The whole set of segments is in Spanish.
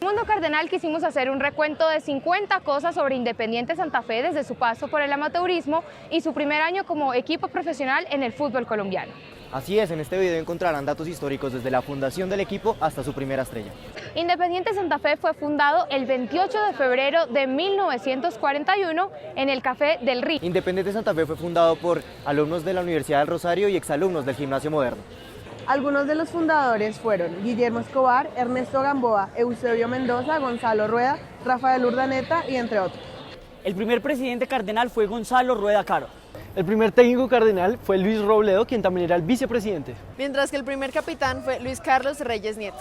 Mundo Cardenal quisimos hacer un recuento de 50 cosas sobre Independiente Santa Fe desde su paso por el amateurismo y su primer año como equipo profesional en el fútbol colombiano. Así es, en este video encontrarán datos históricos desde la fundación del equipo hasta su primera estrella. Independiente Santa Fe fue fundado el 28 de febrero de 1941 en el Café del Río. Independiente Santa Fe fue fundado por alumnos de la Universidad del Rosario y exalumnos del Gimnasio Moderno. Algunos de los fundadores fueron Guillermo Escobar, Ernesto Gamboa, Eusebio Mendoza, Gonzalo Rueda, Rafael Urdaneta y entre otros. El primer presidente cardenal fue Gonzalo Rueda Caro. El primer técnico cardenal fue Luis Robledo, quien también era el vicepresidente. Mientras que el primer capitán fue Luis Carlos Reyes Nieto.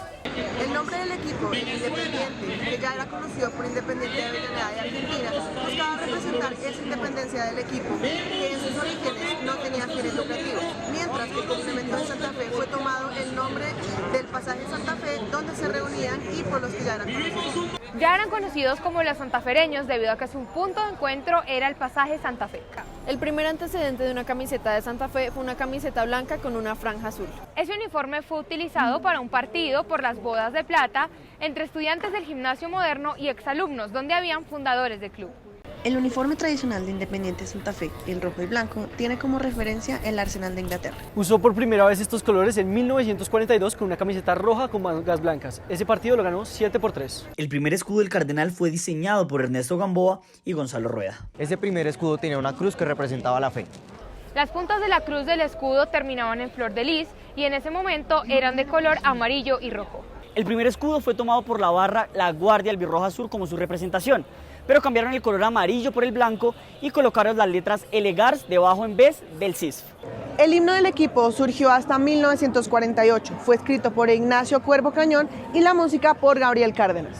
El nombre del equipo, Independiente, que ya era conocido por Independiente de Avellaneda de Argentina, buscaba representar esa independencia del equipo, que en sus orígenes no tenía fines lucrativos, mientras que el complemento de Santa Fe fue tomado el nombre del pasaje Santa Fe, donde se reunían y por los que ya eran conocidos. Ya eran conocidos como los santafereños debido a que su punto de encuentro era el pasaje Santa Fe. El primer antecedente de una camiseta de Santa Fe fue una camiseta blanca con una franja azul. Ese uniforme fue utilizado para un partido por las bodas de plata entre estudiantes del Gimnasio Moderno y exalumnos, donde habían fundadores del club. El uniforme tradicional de Independiente Santa Fe, el rojo y blanco, tiene como referencia el Arsenal de Inglaterra. Usó por primera vez estos colores en 1942 con una camiseta roja con mangas blancas. Ese partido lo ganó 7-3. El primer escudo del Cardenal fue diseñado por Ernesto Gamboa y Gonzalo Rueda. Ese primer escudo tenía una cruz que representaba la fe. Las puntas de la cruz del escudo terminaban en flor de lis y en ese momento eran de color amarillo y rojo. El primer escudo fue tomado por la barra La Guardia Albirroja Sur como su representación, pero cambiaron el color amarillo por el blanco y colocaron las letras Elegars debajo en vez del CISF. El himno del equipo surgió hasta 1948, fue escrito por Ignacio Cuervo Cañón y la música por Gabriel Cárdenas.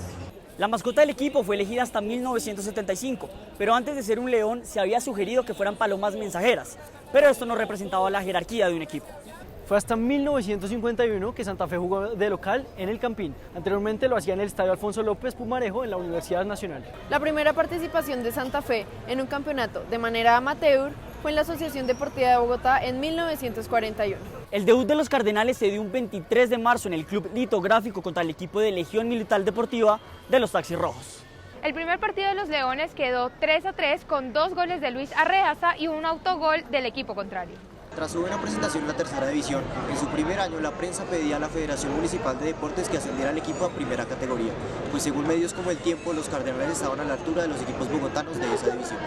La mascota del equipo fue elegida hasta 1975, pero antes de ser un león se había sugerido que fueran palomas mensajeras, pero esto no representaba la jerarquía de un equipo. Fue hasta 1951 que Santa Fe jugó de local en el Campín. Anteriormente lo hacía en el Estadio Alfonso López Pumarejo en la Universidad Nacional. La primera participación de Santa Fe en un campeonato de manera amateur fue en la Asociación Deportiva de Bogotá en 1941. El debut de los Cardenales se dio un 23 de marzo en el Club Litográfico contra el equipo de Legión Militar Deportiva de los Taxis Rojos. El primer partido de los Leones quedó 3-3 con 2 goles de Luis Arreaza y un autogol del equipo contrario. Tras su buena presentación en la tercera división, en su primer año la prensa pedía a la Federación Municipal de Deportes que ascendiera al equipo a primera categoría, pues según medios como El Tiempo, los Cardenales estaban a la altura de los equipos bogotanos de esa división.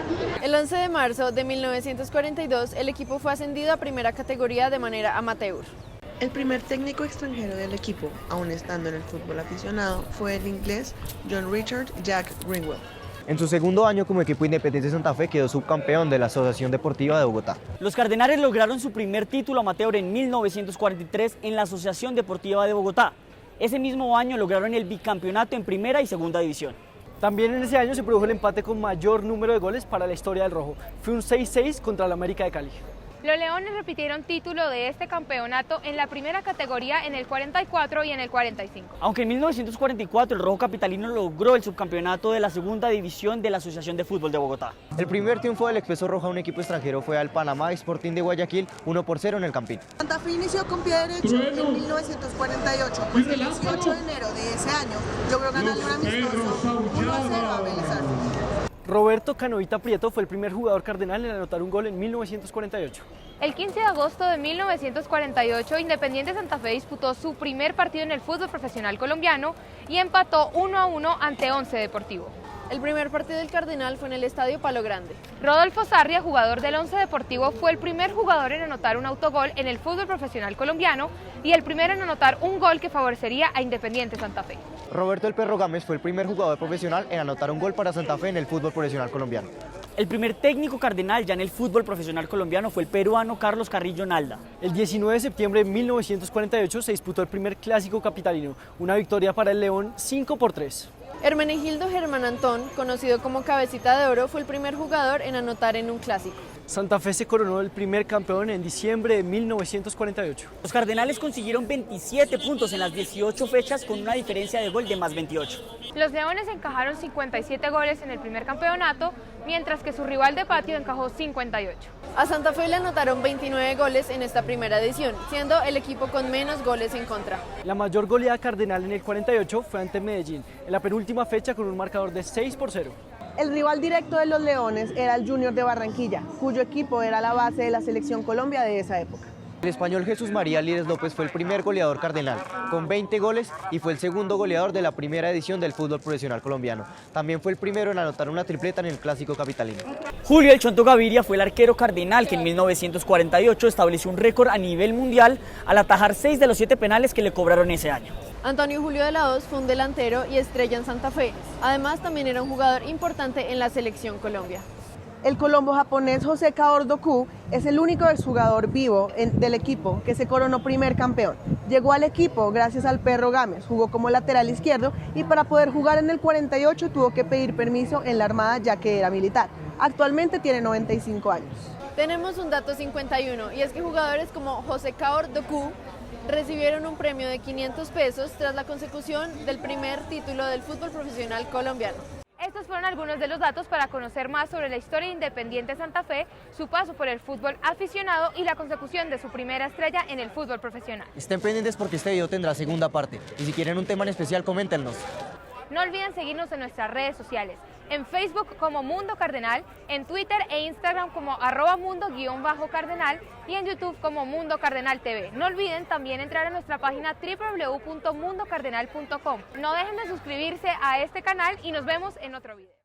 El 11 de marzo de 1942, el equipo fue ascendido a primera categoría de manera amateur. El primer técnico extranjero del equipo, aún estando en el fútbol aficionado, fue el inglés John Richard Jack Greenwell. En su segundo año como equipo Independiente Santa Fe quedó subcampeón de la Asociación Deportiva de Bogotá. Los Cardenales lograron su primer título amateur en 1943 en la Asociación Deportiva de Bogotá. Ese mismo año lograron el bicampeonato en primera y segunda división. También en ese año se produjo el empate con mayor número de goles para la historia del rojo. Fue un 6-6 contra el América de Cali. Los Leones repitieron título de este campeonato en la primera categoría en el 44 y en el 45. Aunque en 1944 el rojo capitalino logró el subcampeonato de la segunda división de la Asociación de Fútbol de Bogotá. El primer triunfo del Expreso Roja a un equipo extranjero fue al Panamá Sporting de Guayaquil, 1-0 en el Campín. Santa Fe inició con pie derecho en 1948, pues el 18 de enero de ese año logró ganarle un amistoso 1-0 a Vélez Sarsfield. Roberto Canoita Prieto fue el primer jugador cardenal en anotar un gol en 1948. El 15 de agosto de 1948, Independiente Santa Fe disputó su primer partido en el fútbol profesional colombiano y empató 1-1 ante Once Deportivo. El primer partido del Cardenal fue en el Estadio Palo Grande. Rodolfo Sarria, jugador del Once Deportivo, fue el primer jugador en anotar un autogol en el fútbol profesional colombiano y el primero en anotar un gol que favorecería a Independiente Santa Fe. Roberto El Perro Gámez fue el primer jugador profesional en anotar un gol para Santa Fe en el fútbol profesional colombiano. El primer técnico cardenal ya en el fútbol profesional colombiano fue el peruano Carlos Carrillo Nalda. El 19 de septiembre de 1948 se disputó el primer clásico capitalino, una victoria para el León 5-3. Hermenegildo Germán Antón, conocido como Cabecita de Oro, fue el primer jugador en anotar en un clásico. Santa Fe se coronó el primer campeón en diciembre de 1948. Los Cardenales consiguieron 27 puntos en las 18 fechas con una diferencia de gol de más 28. Los Leones encajaron 57 goles en el primer campeonato, mientras que su rival de patio encajó 58. A Santa Fe le anotaron 29 goles en esta primera edición, siendo el equipo con menos goles en contra. La mayor goleada cardenal en el 48 fue ante Medellín, en la penúltima fecha con un marcador de 6-0. El rival directo de los Leones era el Junior de Barranquilla, cuyo equipo era la base de la selección Colombia de esa época. El español Jesús María Líderes López fue el primer goleador cardenal, con 20 goles, y fue el segundo goleador de la primera edición del fútbol profesional colombiano. También fue el primero en anotar una tripleta en el clásico capitalino. Julio El Chonto Gaviria fue el arquero cardenal que en 1948 estableció un récord a nivel mundial al atajar 6 de los 7 penales que le cobraron ese año. Antonio Julio de la Hoz fue un delantero y estrella en Santa Fe. Además, también era un jugador importante en la selección Colombia. El colombo japonés José Kaoru Doku es el único exjugador vivo del equipo que se coronó primer campeón. Llegó al equipo gracias al Perro Gámez, jugó como lateral izquierdo y para poder jugar en el 48 tuvo que pedir permiso en la Armada ya que era militar. Actualmente tiene 95 años. Tenemos un dato 51 y es que jugadores como José Kaoru Doku recibieron un premio de 500 pesos tras la consecución del primer título del fútbol profesional colombiano. Estos fueron algunos de los datos para conocer más sobre la historia de Independiente Santa Fe, su paso por el fútbol aficionado y la consecución de su primera estrella en el fútbol profesional. Estén pendientes porque este video tendrá segunda parte, y si quieren un tema en especial, coméntenos. No olviden seguirnos en nuestras redes sociales, en Facebook como Mundo Cardenal, en Twitter e Instagram como @mundo_cardenal y en YouTube como Mundo Cardenal TV. No olviden también entrar a nuestra página www.mundocardenal.com. No dejen de suscribirse a este canal y nos vemos en otro video.